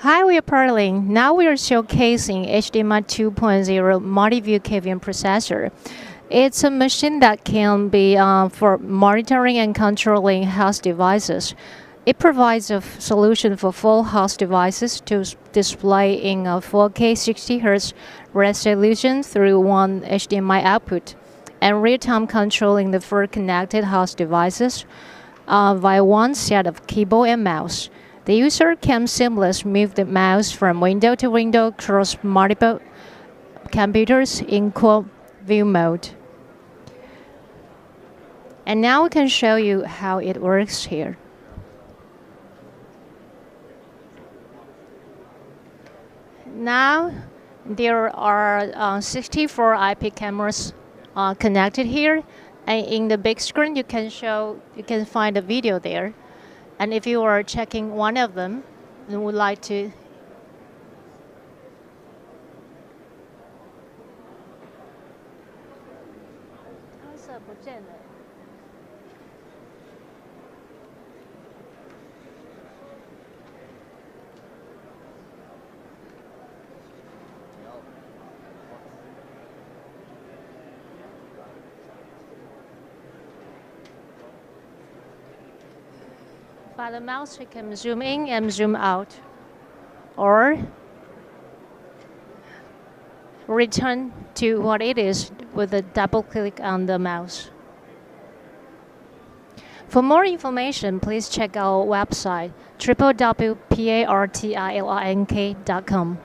Hi, we are Partilink. Now we are showcasing HDMI 2.0 Multiview KVM processor. It's a machine that can be for monitoring and controlling host devices. It provides a solution for full host devices to display in a 4K 60Hz resolution through one HDMI output, and real-time controlling the four connected host devices via one set of keyboard and mouse. The user can seamlessly move the mouse from window to window across multiple computers in quad view mode. And now we can show you how it works here. Now there are 64 IP cameras connected here, and in the big screen you can find a video there. And if you are checking one of them and would like to by the mouse, you can zoom in and zoom out, or return to what it is with a double click on the mouse. For more information, please check our website www.partilink.com.